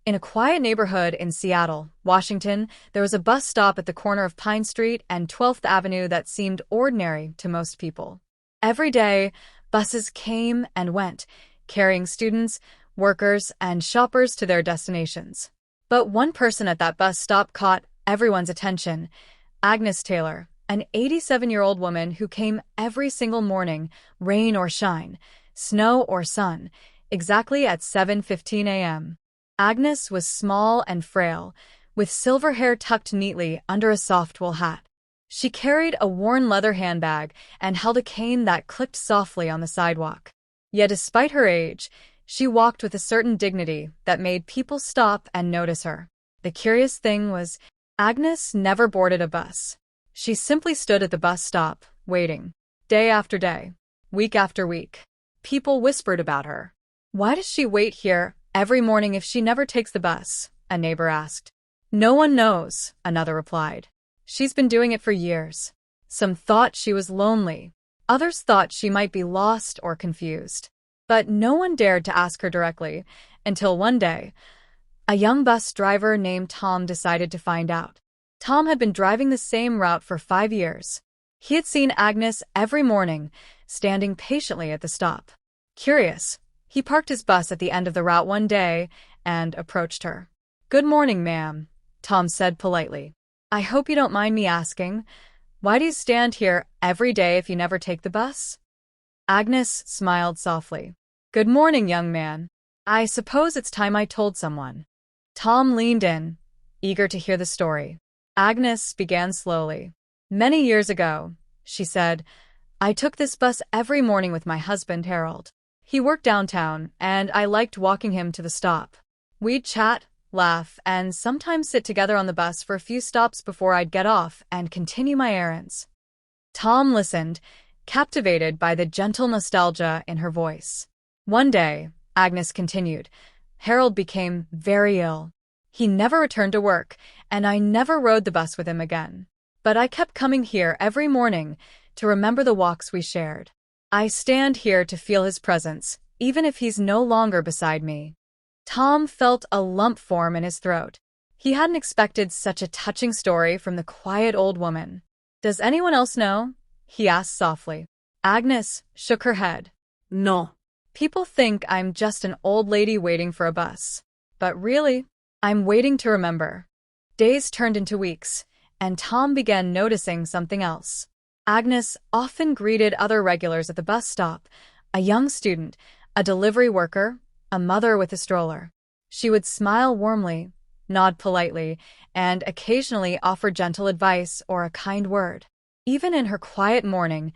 In a quiet neighborhood in Seattle, Washington, there was a bus stop at the corner of Pine Street and 12th Avenue that seemed ordinary to most people. Every day, buses came and went, carrying students, workers, and shoppers to their destinations. But one person at that bus stop caught everyone's attention: Agnes Taylor, an 87-year-old woman who came every single morning, rain or shine, snow or sun, exactly at 7:15 a.m. Agnes was small and frail, with silver hair tucked neatly under a soft wool hat. She carried a worn leather handbag and held a cane that clicked softly on the sidewalk. Yet despite her age, she walked with a certain dignity that made people stop and notice her. The curious thing was, Agnes never boarded a bus. She simply stood at the bus stop, waiting. Day after day, week after week, people whispered about her. "Why does she wait here every morning if she never takes the bus?" a neighbor asked. "No one knows," another replied. "She's been doing it for years." Some thought she was lonely. Others thought she might be lost or confused. But no one dared to ask her directly, until one day, a young bus driver named Tom decided to find out. Tom had been driving the same route for 5 years. He had seen Agnes every morning, standing patiently at the stop. Curious, he parked his bus at the end of the route one day and approached her. "Good morning, ma'am," Tom said politely. "I hope you don't mind me asking, why do you stand here every day if you never take the bus?" Agnes smiled softly. "Good morning, young man. I suppose it's time I told someone." Tom leaned in, eager to hear the story. Agnes began slowly. "Many years ago," she said, "I took this bus every morning with my husband, Harold. He worked downtown, and I liked walking him to the stop. We'd chat, laugh, and sometimes sit together on the bus for a few stops before I'd get off and continue my errands." Tom listened, captivated by the gentle nostalgia in her voice. "One day," Agnes continued, "Harold became very ill. He never returned to work, and I never rode the bus with him again. But I kept coming here every morning to remember the walks we shared. I stand here to feel his presence, even if he's no longer beside me." Tom felt a lump form in his throat. He hadn't expected such a touching story from the quiet old woman. "Does anyone else know?" he asked softly. Agnes shook her head. "No. People think I'm just an old lady waiting for a bus. But really, I'm waiting to remember." Days turned into weeks, and Tom began noticing something else. Agnes often greeted other regulars at the bus stop: a young student, a delivery worker, a mother with a stroller. She would smile warmly, nod politely, and occasionally offer gentle advice or a kind word. Even in her quiet mourning,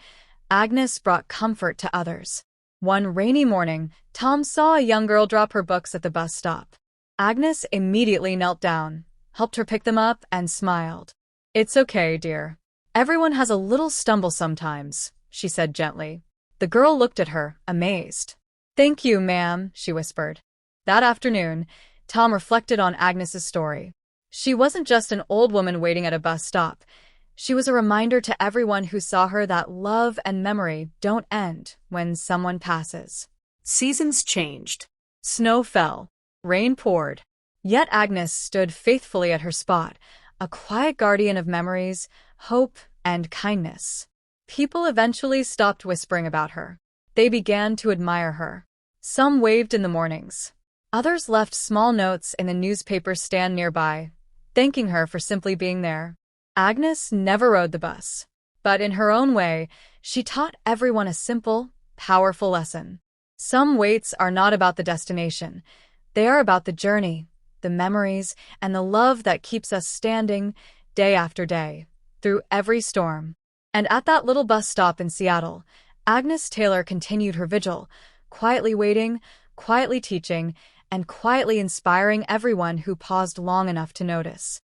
Agnes brought comfort to others. One rainy morning, Tom saw a young girl drop her books at the bus stop. Agnes immediately knelt down, helped her pick them up, and smiled. "It's okay, dear. Everyone has a little stumble sometimes," she said gently. The girl looked at her, amazed. "Thank you, ma'am," she whispered. That afternoon, Tom reflected on Agnes's story. She wasn't just an old woman waiting at a bus stop. She was a reminder to everyone who saw her that love and memory don't end when someone passes. Seasons changed. Snow fell. Rain poured. Yet Agnes stood faithfully at her spot, a quiet guardian of memories, hope, and kindness. People eventually stopped whispering about her. They began to admire her. Some waved in the mornings. Others left small notes in the newspaper stand nearby, thanking her for simply being there. Agnes never rode the bus, but in her own way, she taught everyone a simple, powerful lesson. Some waits are not about the destination. They are about the journey, the memories, and the love that keeps us standing day after day, through every storm. And at that little bus stop in Seattle, Agnes Taylor continued her vigil, quietly waiting, quietly teaching, and quietly inspiring everyone who paused long enough to notice.